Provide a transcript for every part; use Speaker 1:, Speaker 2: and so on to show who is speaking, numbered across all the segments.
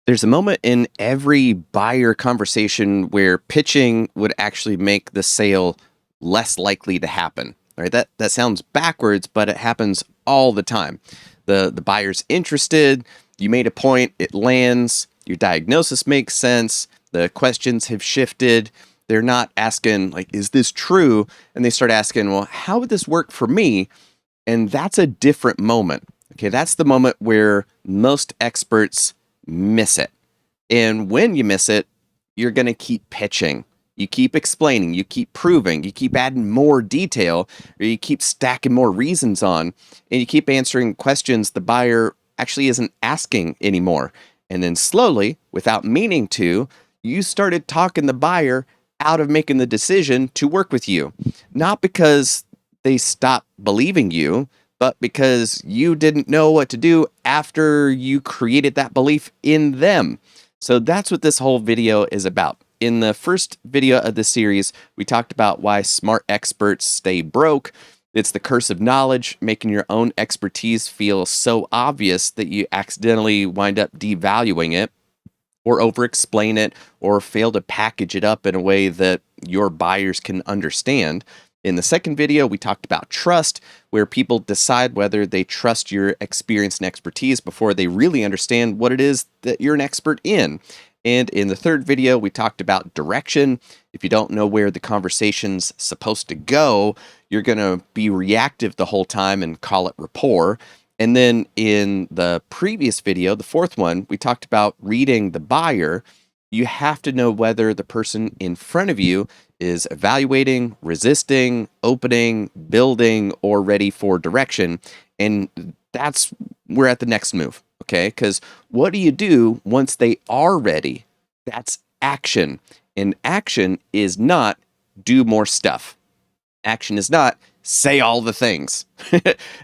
Speaker 1: There's a moment in every buyer conversation where pitching would actually make the sale less likely to happen. Right? That sounds backwards, but it happens all the time. The buyer's interested, you made a point, it lands, your diagnosis makes sense, the questions have shifted. They're not asking like, is this true? And they start asking, well, how would this work for me? And that's a different moment. Okay, that's the moment where most experts miss it. And when you miss it, you're going to keep pitching. You keep explaining, you keep proving, you keep adding more detail, or you keep stacking more reasons on, and you keep answering questions the buyer actually isn't asking anymore. And then slowly, without meaning to, you started talking the buyer out of making the decision to work with you. Not because they stopped believing you, but because you didn't know what to do after you created that belief in them. So that's what this whole video is about. In the first video of the series, we talked about why smart experts stay broke. It's the curse of knowledge, making your own expertise feel so obvious that you accidentally wind up devaluing it, or over explain it, or fail to package it up in a way that your buyers can understand. In the second video, we talked about trust, where people decide whether they trust your experience and expertise before they really understand what it is that you're an expert in. And in the third video, we talked about direction. If you don't know where the conversation's supposed to go, you're going to be reactive the whole time and call it rapport. And then in the previous video, the fourth one, we talked about reading the buyer. You have to know whether the person in front of you is evaluating, resisting, opening, building, or ready for direction. And we're at the next move, okay? Because what do you do once they are ready? That's action. And action is not do more stuff. Action is not say all the things.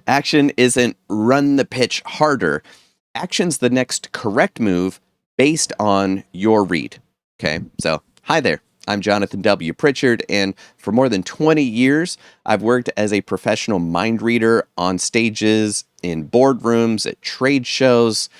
Speaker 1: Action isn't run the pitch harder. Action's the next correct move based on your read. Okay, so hi there. I'm Jonathan W. Pritchard, and for more than 20 years, I've worked as a professional mind reader on stages, in boardrooms, at trade shows,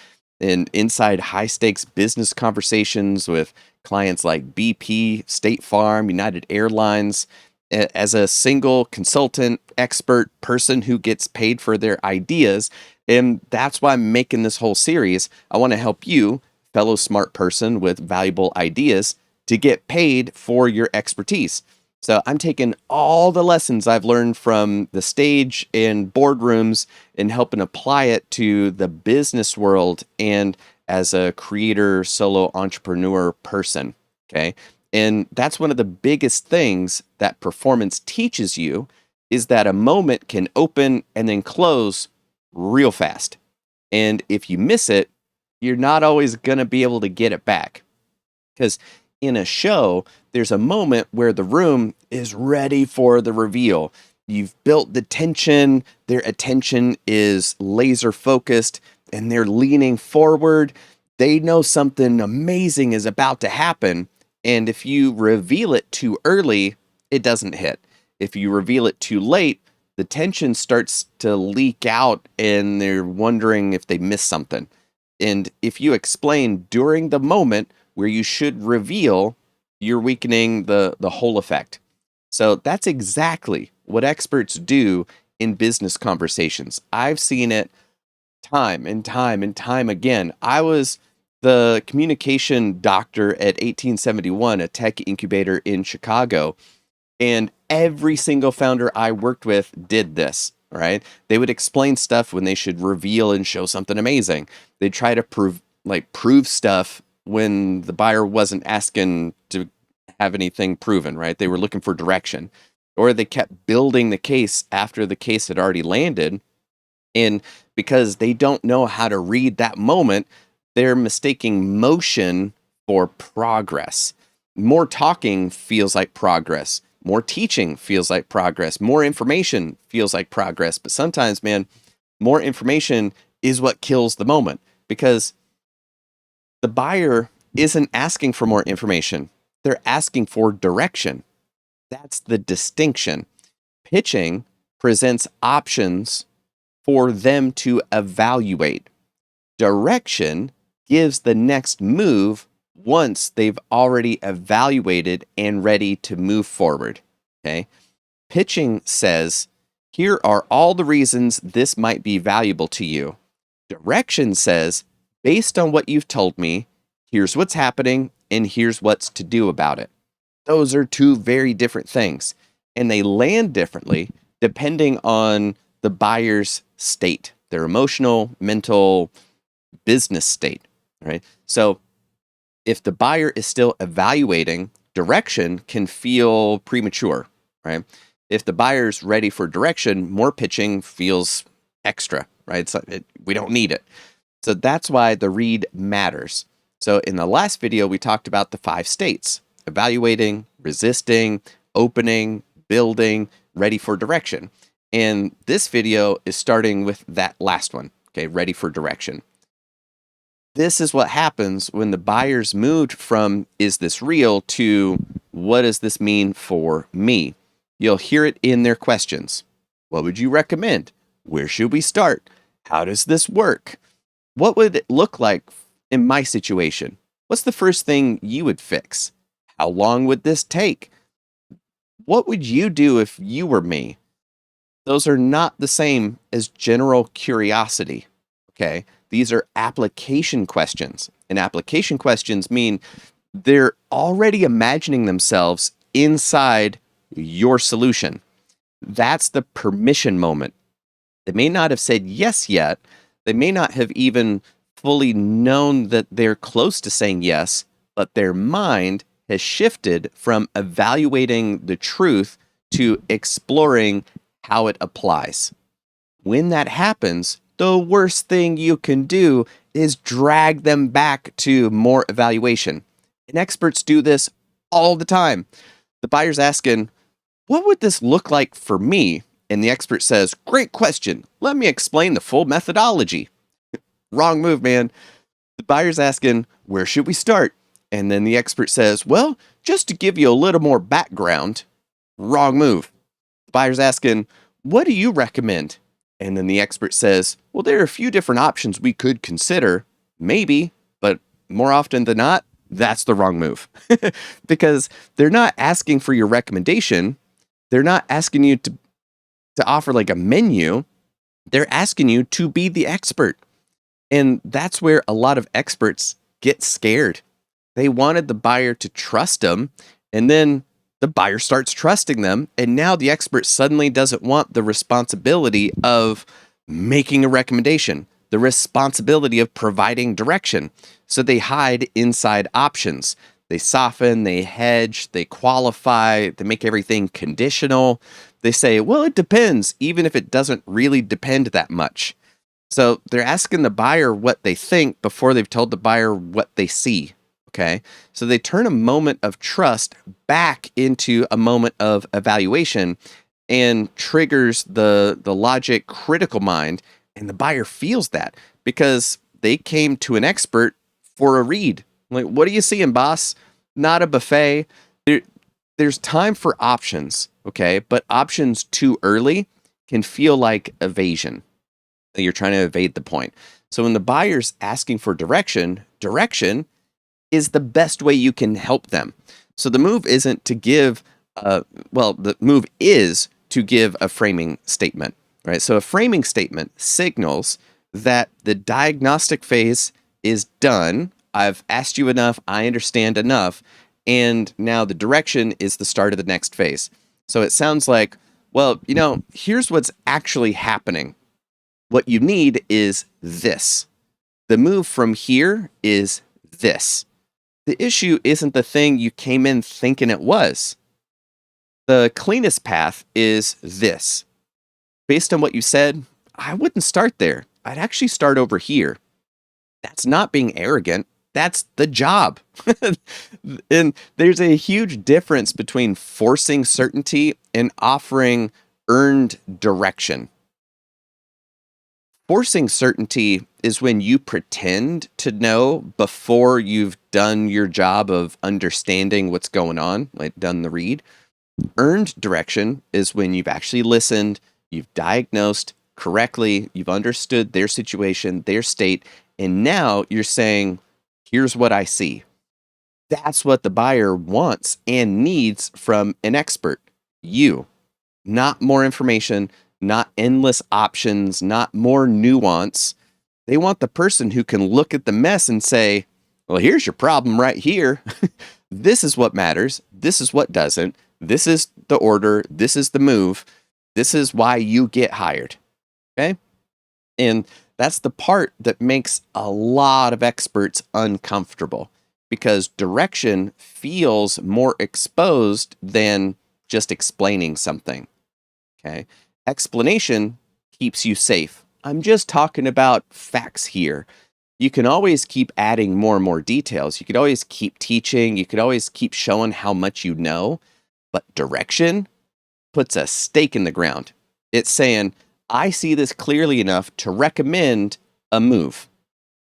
Speaker 1: and inside high stakes business conversations with clients like BP, State Farm, United Airlines. As a single consultant, expert person who gets paid for their ideas. And that's why I'm making this whole series. I want to help you, fellow smart person with valuable ideas, to get paid for your expertise. So I'm taking all the lessons I've learned from the stage and boardrooms and helping apply it to the business world and as a creator, solo entrepreneur person. Okay. And that's one of the biggest things that performance teaches you is that a moment can open and then close real fast. And if you miss it, you're not always going to be able to get it back. Because in a show, there's a moment where the room is ready for the reveal. You've built the tension, their attention is laser focused, and they're leaning forward. They know something amazing is about to happen. And if you reveal it too early, it doesn't hit. If you reveal it too late, the tension starts to leak out and they're wondering if they missed something. And if you explain during the moment where you should reveal, you're weakening the whole effect. So that's exactly what experts do in business conversations. I've seen it time and time and time again. I was the communication doctor at 1871, a tech incubator in Chicago. And every single founder I worked with did this, right? They would explain stuff when they should reveal and show something amazing. They'd try to prove stuff when the buyer wasn't asking to have anything proven, right? They were looking for direction. Or they kept building the case after the case had already landed. And because they don't know how to read that moment, they're mistaking motion for progress. More talking feels like progress. More teaching feels like progress. More information feels like progress. But sometimes, man, more information is what kills the moment because the buyer isn't asking for more information. They're asking for direction. That's the distinction. Pitching presents options for them to evaluate. Direction gives the next move once they've already evaluated and ready to move forward. Okay. Pitching says, here are all the reasons this might be valuable to you. Direction says, based on what you've told me, here's what's happening and here's what's to do about it. Those are two very different things, and they land differently depending on the buyer's state, their emotional, mental, business state, right? So if the buyer is still evaluating, direction can feel premature, right? If the buyer's ready for direction, more pitching feels extra, right? We don't need it. So that's why the read matters. So in the last video, we talked about the 5 states: evaluating, resisting, opening, building, ready for direction. And this video is starting with that last one, okay, ready for direction. This is what happens when the buyer's moved from, is this real, to what does this mean for me? You'll hear it in their questions. What would you recommend? Where should we start? How does this work? What would it look like in my situation? What's the first thing you would fix? How long would this take? What would you do if you were me? Those are not the same as general curiosity, okay? These are application questions. And application questions mean they're already imagining themselves inside your solution. That's the permission moment. They may not have said yes yet. They may not have even fully known that they're close to saying yes, but their mind has shifted from evaluating the truth to exploring how it applies. When that happens, the worst thing you can do is drag them back to more evaluation. And experts do this all the time. The buyer's asking, what would this look like for me? And the expert says, great question. Let me explain the full methodology. Wrong move, man. The buyer's asking, where should we start? And then the expert says, well, just to give you a little more background. Wrong move. The buyer's asking, what do you recommend? And then the expert says, well, there are a few different options we could consider. Maybe, but more often than not, that's the wrong move. Because they're not asking for your recommendation. They're not asking you to offer like a menu. They're asking you to be the expert. And that's where a lot of experts get scared. They wanted the buyer to trust them, and then the buyer starts trusting them, and now the expert suddenly doesn't want the responsibility of making a recommendation, the responsibility of providing direction. So they hide inside options. They soften, they hedge, they qualify, they make everything conditional. They say, well, it depends, even if it doesn't really depend that much. So they're asking the buyer what they think before they've told the buyer what they see. Okay. So they turn a moment of trust back into a moment of evaluation and triggers the logic critical mind. And the buyer feels that because they came to an expert for a read. Like, what are you seeing, boss? Not a buffet. There's time for options. Okay. But options too early can feel like evasion. You're trying to evade the point. So when the buyer's asking for direction is the best way you can help them. So the move isn't to give, the move is to give a framing statement, right? So a framing statement signals that the diagnostic phase is done. I've asked you enough. I understand enough. And now the direction is the start of the next phase. So it sounds like, well, here's what's actually happening. What you need is this. The move from here is this. The issue isn't the thing you came in thinking it was. The cleanest path is this. Based on what you said, I wouldn't start there. I'd actually start over here. That's not being arrogant. That's the job. And there's a huge difference between forcing certainty and offering earned direction. Forcing certainty is when you pretend to know before you've done your job of understanding what's going on, like done the read. Earned direction is when you've actually listened, you've diagnosed correctly, you've understood their situation, their state, And now you're saying, here's what I see. That's what the buyer wants and needs from an expert. You, not more information, not endless options, not more nuance. They want the person who can look at the mess and say, well, here's your problem right here. This is what matters. This is what doesn't. This is the order. This is the move. This is why you get hired. Okay. And that's the part that makes a lot of experts uncomfortable because direction feels more exposed than just explaining something. Okay. Explanation keeps you safe. I'm just talking about facts here. You can always keep adding more and more details. You could always keep teaching. You could always keep showing how much you know. But direction puts a stake in the ground. It's saying, I see this clearly enough to recommend a move.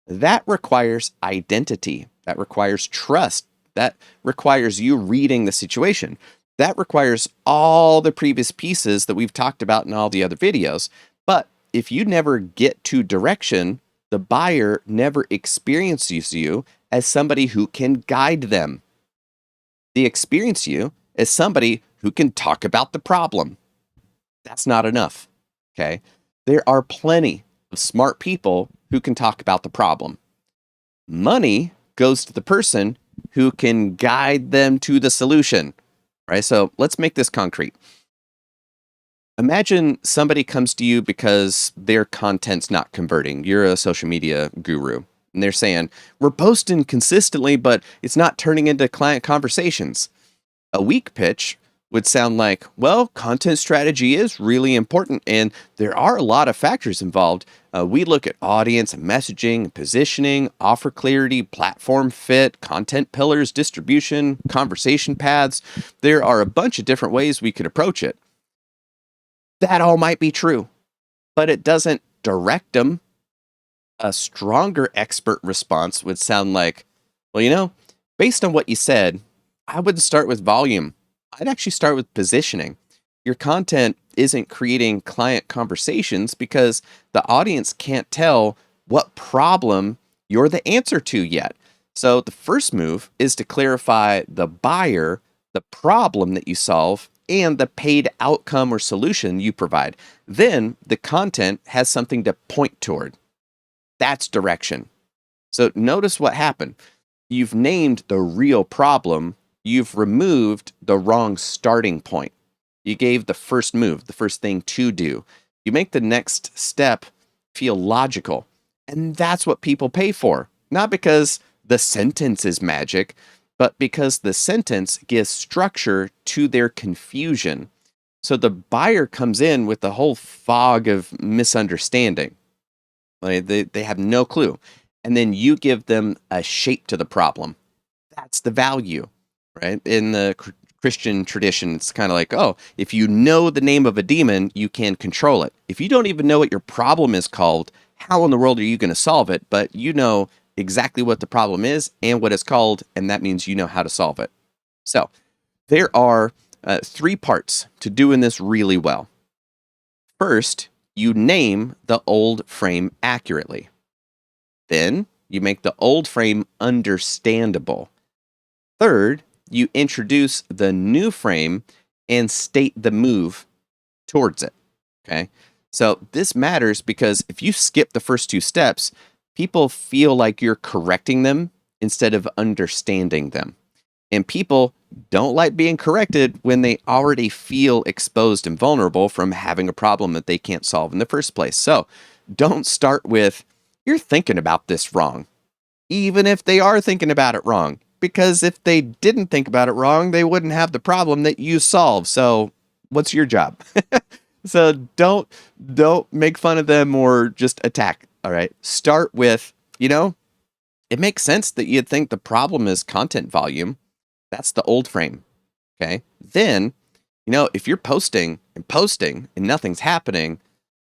Speaker 1: That requires identity. That requires trust. That requires you reading the situation. That requires all the previous pieces that we've talked about in all the other videos. But if you never get to direction, the buyer never experiences you as somebody who can guide them. They experience you as somebody who can talk about the problem. That's not enough. Okay. There are plenty of smart people who can talk about the problem. Money goes to the person who can guide them to the solution. Right? So let's make this concrete. Imagine somebody comes to you because their content's not converting. You're a social media guru. And they're saying, we're posting consistently, but it's not turning into client conversations. A weak pitch would sound like, well, content strategy is really important, and there are a lot of factors involved. We look at audience and messaging, positioning, offer clarity, platform fit, content pillars, distribution, conversation paths. There are a bunch of different ways we could approach it. That all might be true, but it doesn't direct them. A stronger expert response would sound like, well, based on what you said, I wouldn't start with volume. I'd actually start with positioning. Your content isn't creating client conversations because the audience can't tell what problem you're the answer to yet. So the first move is to clarify the buyer, the problem that you solve, and the paid outcome or solution you provide. Then the content has something to point toward. That's direction. So notice what happened. You've named the real problem. You've removed the wrong starting point. You gave the first move, the first thing to do. You make the next step feel logical. And that's what people pay for. Not because the sentence is magic, but because the sentence gives structure to their confusion. So the buyer comes in with the whole fog of misunderstanding. Like they have no clue. And then you give them a shape to the problem. That's the value, right? In the Christian tradition, it's kind of like, oh, if you know the name of a demon, you can control it. If you don't even know what your problem is called, how in the world are you going to solve it? But you know exactly what the problem is and what it's called, and that means you know how to solve it. So there are 3 parts to doing this really well. First, you name the old frame accurately. Then you make the old frame understandable. Third, you introduce the new frame and state the move towards it. Okay. So this matters because if you skip the first 2 steps, people feel like you're correcting them instead of understanding them. And people don't like being corrected when they already feel exposed and vulnerable from having a problem that they can't solve in the first place. So don't start with, you're thinking about this wrong, even if they are thinking about it wrong. Because if they didn't think about it wrong, they wouldn't have the problem that you solve. So what's your job? So don't make fun of them or just attack. All right. Start with, it makes sense that you'd think the problem is content volume. That's the old frame. Okay. Then, if you're posting and nothing's happening,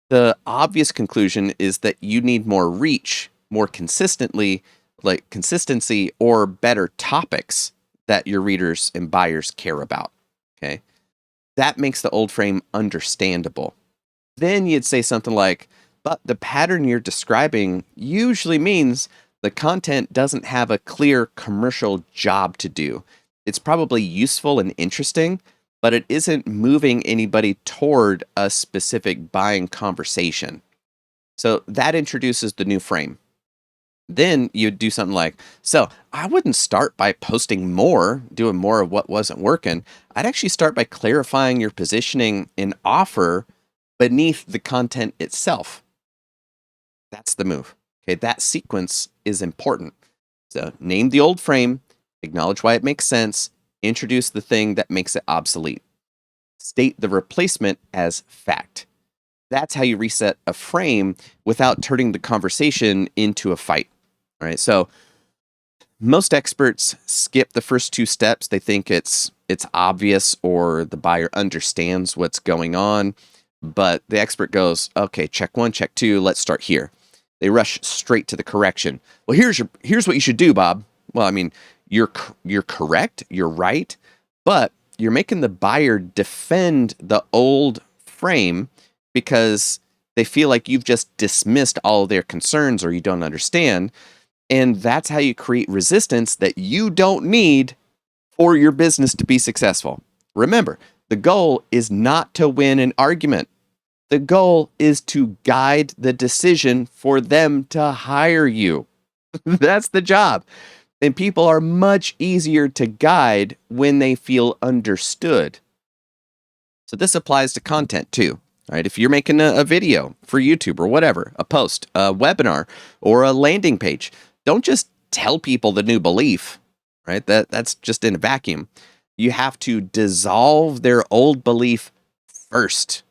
Speaker 1: the obvious conclusion is that you need more reach, more consistently, like consistency or better topics that your readers and buyers care about. Okay. That makes the old frame understandable. Then you'd say something like, But the pattern you're describing usually means the content doesn't have a clear commercial job to do. It's probably useful and interesting, but it isn't moving anybody toward a specific buying conversation. So that introduces the new frame. Then you'd do something like, so I wouldn't start by posting more, doing more of what wasn't working. I'd actually start by clarifying your positioning and offer beneath the content itself. That's the move. Okay, that sequence is important. So name the old frame, acknowledge why it makes sense, introduce the thing that makes it obsolete. State the replacement as fact. That's how you reset a frame without turning the conversation into a fight. All right. So most experts skip the first two steps. They think it's obvious or the buyer understands what's going on. But the expert goes, okay, check one, check two, let's start here. They rush straight to the correction. Well, here's what you should do, Bob. Well, I mean, you're correct, you're right, but you're making the buyer defend the old frame because they feel like you've just dismissed all of their concerns or you don't understand. And that's how you create resistance that you don't need for your business to be successful. Remember, the goal is not to win an argument. The goal is to guide the decision for them to hire you. That's the job. And people are much easier to guide when they feel understood. So this applies to content too. Right? If you're making a video for YouTube or whatever, a post, a webinar, or a landing page, don't just tell people the new belief, right? That's just in a vacuum. You have to dissolve their old belief first.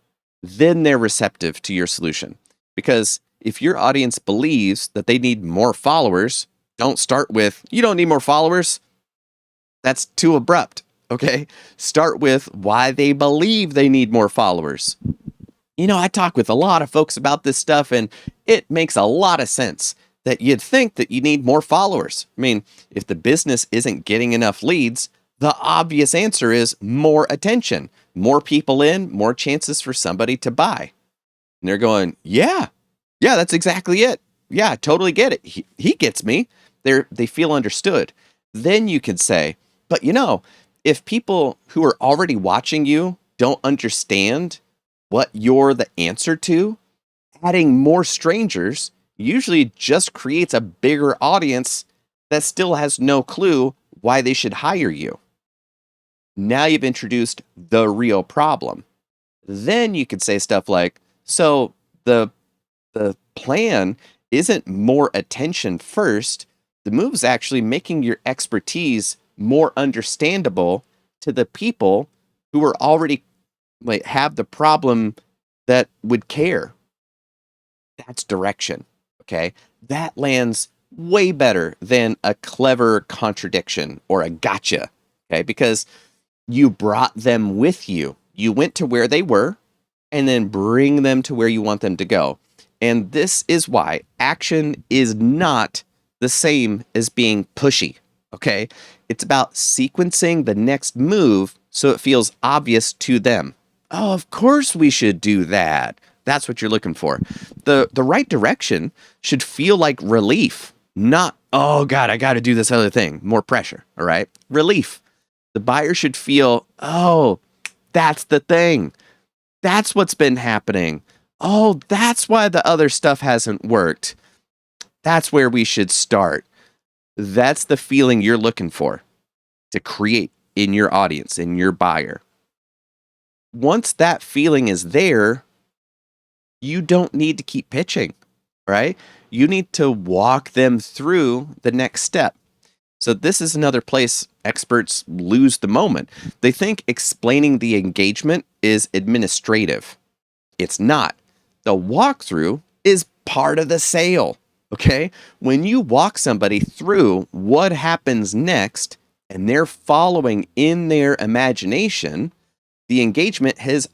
Speaker 1: Then they're receptive to your solution. Because if your audience believes that they need more followers, don't start with, you don't need more followers. That's too abrupt, okay? Start with why they believe they need more followers. I talk with a lot of folks about this stuff, and it makes a lot of sense that you'd think that you need more followers. I mean, if the business isn't getting enough leads, the obvious answer is more attention. More people in, more chances for somebody to buy. And they're going, yeah, that's exactly it. Yeah, I totally get it. He gets me. They feel understood. Then you can say, but if people who are already watching you don't understand what you're the answer to, adding more strangers usually just creates a bigger audience that still has no clue why they should hire you. Now you've introduced the real problem. Then you could say stuff like, so the plan isn't more attention first. The move is actually making your expertise more understandable to the people who are already have the problem that would care. That's direction. Okay. That lands way better than a clever contradiction or a gotcha. Okay. Because you brought them with you. You went to where they were and then bring them to where you want them to go. And this is why action is not the same as being pushy. Okay. It's about sequencing the next move so it feels obvious to them. Oh, of course we should do that. That's what you're looking for. The right direction should feel like relief, not, oh God, I got to do this other thing. More pressure. All right. Relief. The buyer should feel, oh, that's the thing. That's what's been happening. Oh, that's why the other stuff hasn't worked. That's where we should start. That's the feeling you're looking for to create in your audience, in your buyer. Once that feeling is there, you don't need to keep pitching, right? You need to walk them through the next step. So this is another place experts lose the moment. They think explaining the engagement is administrative. It's not. The walkthrough is part of the sale, okay? When you walk somebody through what happens next and they're following in their imagination, the engagement has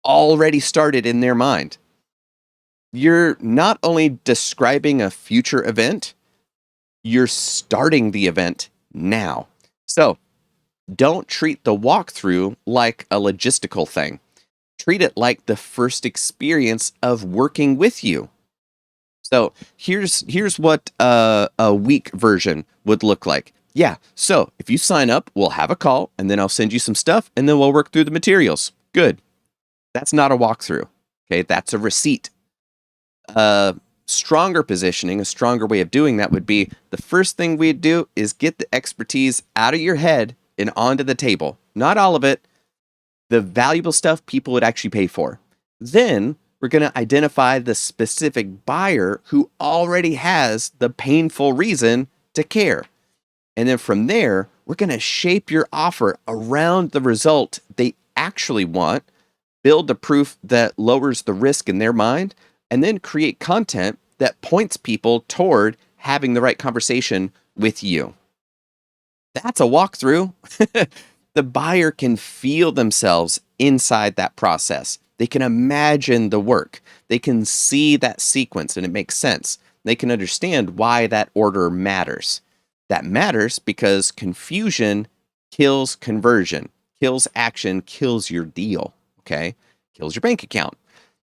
Speaker 1: already started in their mind. You're not only describing a future event, you're starting the event now. So don't treat the walkthrough like a logistical thing. Treat it like the first experience of working with you. So here's what a weak version would look like. Yeah, so if you sign up, we'll have a call, and then I'll send you some stuff, and then we'll work through the materials. Good. That's not a walkthrough. Okay, that's a receipt. Stronger positioning, a stronger way of doing that would be the first thing we'd do is get the expertise out of your head and onto the table. Not all of it, the valuable stuff people would actually pay for. Then we're going to identify the specific buyer who already has the painful reason to care. And then from there, we're going to shape your offer around the result they actually want, build the proof that lowers the risk in their mind, and then create content that points people toward having the right conversation with you. That's a walkthrough. The buyer can feel themselves inside that process. They can imagine the work. They can see that sequence and it makes sense. They can understand why that order matters. That matters because confusion kills conversion, kills action, kills your deal, okay? Kills your bank account.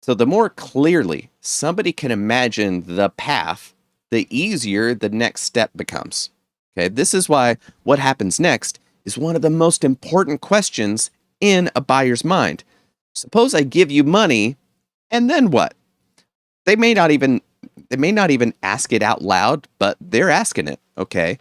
Speaker 1: So the more clearly somebody can imagine the path, the easier the next step becomes. Okay, this is why what happens next is one of the most important questions in a buyer's mind. Suppose I give you money, and then what? They may not even ask it out loud, but they're asking it, okay?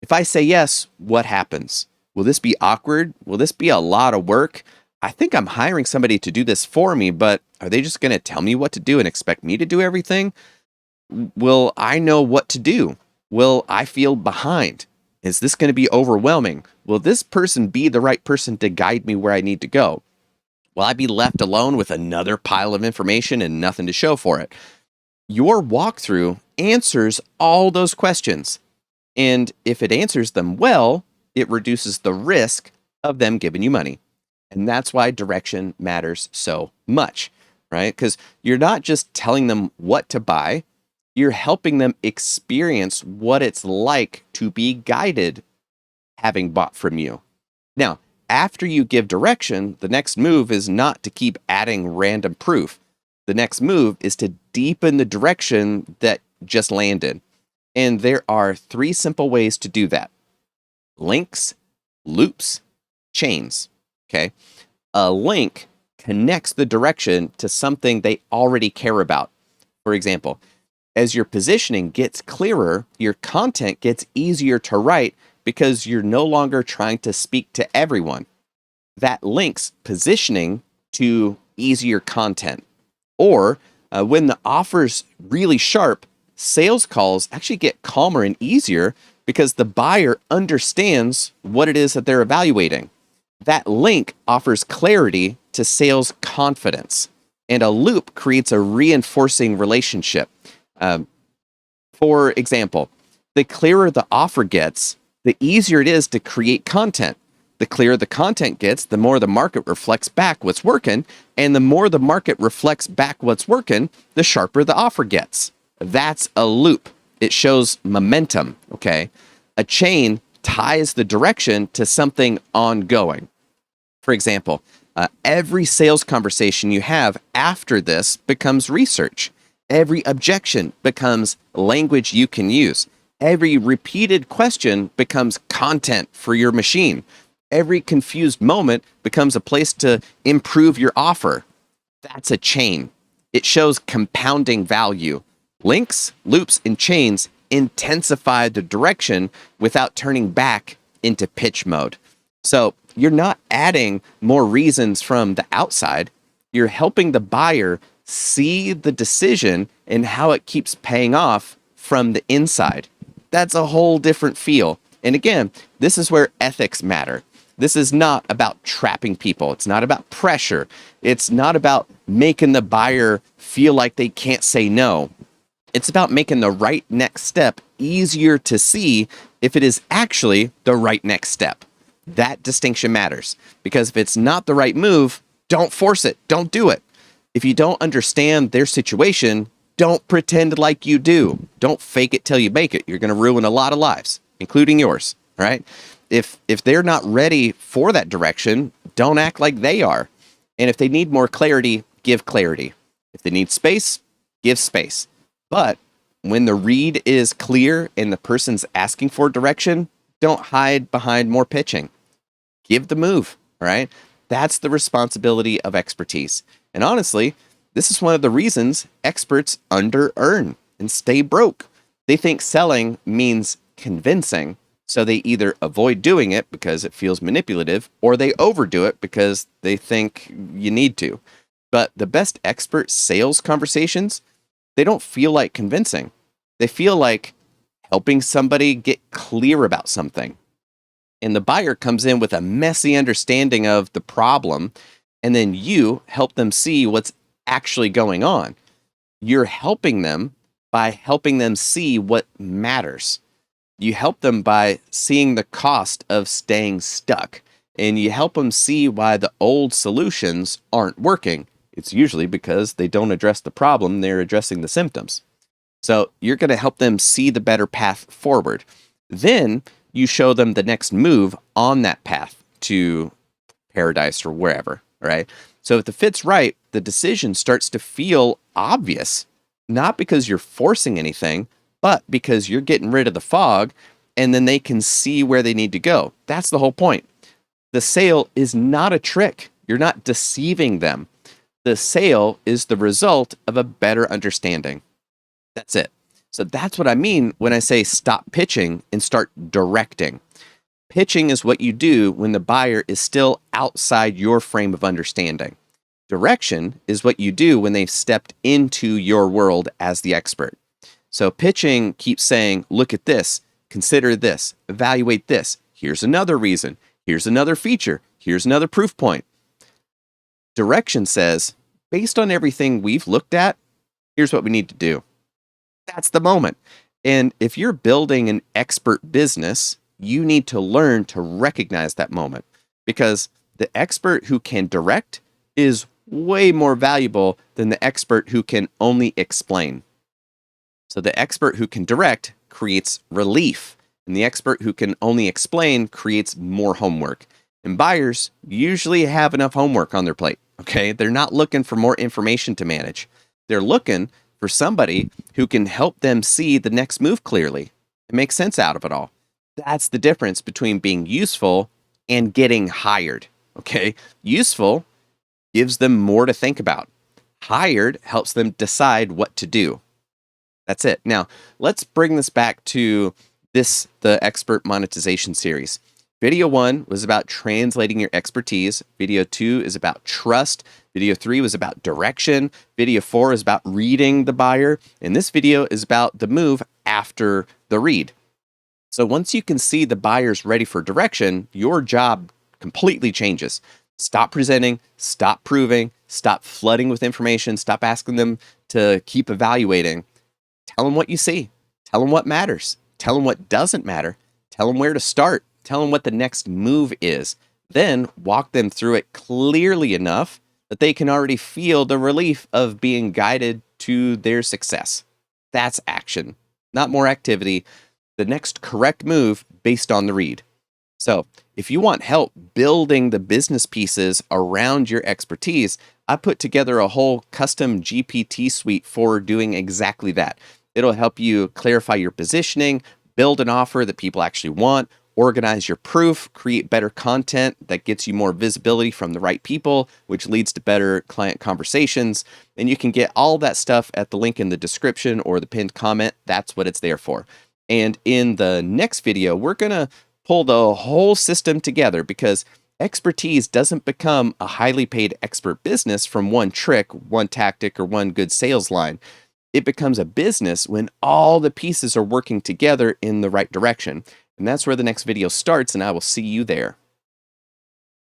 Speaker 1: If I say yes, what happens? Will this be awkward? Will this be a lot of work? I think I'm hiring somebody to do this for me, but are they just going to tell me what to do and expect me to do everything? Will I know what to do? Will I feel behind? Is this going to be overwhelming? Will this person be the right person to guide me where I need to go? Will I be left alone with another pile of information and nothing to show for it? Your walkthrough answers all those questions. And if it answers them well, it reduces the risk of them giving you money. And that's why direction matters so much, right? Because you're not just telling them what to buy, you're helping them experience what it's like to be guided having bought from you. Now, after you give direction, the next move is not to keep adding random proof. The next move is to deepen the direction that just landed. And there are 3 simple ways to do that: links, loops, chains. Okay. A link connects the direction to something they already care about. For example, as your positioning gets clearer, your content gets easier to write because you're no longer trying to speak to everyone. That links positioning to easier content. Or when the offer's really sharp, sales calls actually get calmer and easier because the buyer understands what it is that they're evaluating. That link offers clarity to sales confidence, and a loop creates a reinforcing relationship. For example, the clearer the offer gets, the easier it is to create content. The clearer the content gets, the more the market reflects back what's working, and the more the market reflects back what's working, the sharper the offer gets. That's a loop. It shows momentum, okay? A chain ties the direction to something ongoing. For example, every sales conversation you have after this becomes research. Every objection becomes language you can use. Every repeated question becomes content for your machine. Every confused moment becomes a place to improve your offer. That's a chain. It shows compounding value. Links, loops, and chains intensify the direction without turning back into pitch mode. So you're not adding more reasons from the outside. You're helping the buyer see the decision and how it keeps paying off from the inside. That's a whole different feel. And again, this is where ethics matter. This is not about trapping people. It's not about pressure. It's not about making the buyer feel like they can't say no. It's about making the right next step easier to see if it is actually the right next step. That distinction matters, because if it's not the right move, don't force it. Don't do it. If you don't understand their situation, don't pretend like you do. Don't fake it till you make it. You're going to ruin a lot of lives, including yours, right? If they're not ready for that direction, don't act like they are. And if they need more clarity, give clarity. If they need space, give space. But When the read is clear and the person's asking for direction, don't hide behind more pitching. Give the move, all right? That's the responsibility of expertise. And honestly, this is one of the reasons experts under-earn and stay broke. They think selling means convincing, so they either avoid doing it because it feels manipulative, or they overdo it because they think you need to. But the best expert sales conversations, they don't feel like convincing. They feel like helping somebody get clear about something. And the buyer comes in with a messy understanding of the problem, and then you help them see what's actually going on. You're helping them by helping them see what matters. You help them by seeing the cost of staying stuck, and you help them see why the old solutions aren't working. It's usually because they don't address the problem, they're addressing the symptoms. So you're going to help them see the better path forward. Then you show them the next move on that path to paradise or wherever, right? So if the fit's right, the decision starts to feel obvious, not because you're forcing anything, but because you're getting rid of the fog, and then they can see where they need to go. That's the whole point. The sale is not a trick. You're not deceiving them. The sale is the result of a better understanding. That's it. So that's what I mean when I say stop pitching and start directing. Pitching is what you do when the buyer is still outside your frame of understanding. Direction is what you do when they've stepped into your world as the expert. So pitching keeps saying, look at this, consider this, evaluate this. Here's another reason. Here's another feature. Here's another proof point. Direction says, based on everything we've looked at, here's what we need to do. That's the moment. And if you're building an expert business, you need to learn to recognize that moment, because the expert who can direct is way more valuable than the expert who can only explain. So the expert who can direct creates relief, and the expert who can only explain creates more homework. And buyers usually have enough homework on their plate, okay? They're not looking for more information to manage. They're looking for somebody who can help them see the next move clearly and make sense out of it all. That's the difference between being useful and getting hired, okay? Useful gives them more to think about. Hired helps them decide what to do. That's it. Now, let's bring this back to the Expert Monetization Series. Video 1 was about translating your expertise. Video 2 is about trust. Video 3 was about direction. Video 4 is about reading the buyer. And this video is about the move after the read. So once you can see the buyer's ready for direction, your job completely changes. Stop presenting, stop proving, stop flooding with information, stop asking them to keep evaluating. Tell them what you see. Tell them what matters. Tell them what doesn't matter. Tell them where to start. Tell them what the next move is. Then walk them through it clearly enough that they can already feel the relief of being guided to their success. That's action, not more activity. The next correct move based on the read. So if you want help building the business pieces around your expertise, I put together a whole custom GPT suite for doing exactly that. It'll help you clarify your positioning, build an offer that people actually want, organize your proof, create better content that gets you more visibility from the right people, which leads to better client conversations. And you can get all that stuff at the link in the description or the pinned comment. That's what it's there for. And in the next video, we're going to pull the whole system together, because expertise doesn't become a highly paid expert business from one trick, one tactic, or one good sales line. It becomes a business when all the pieces are working together in the right direction. And that's where the next video starts, and I will see you there.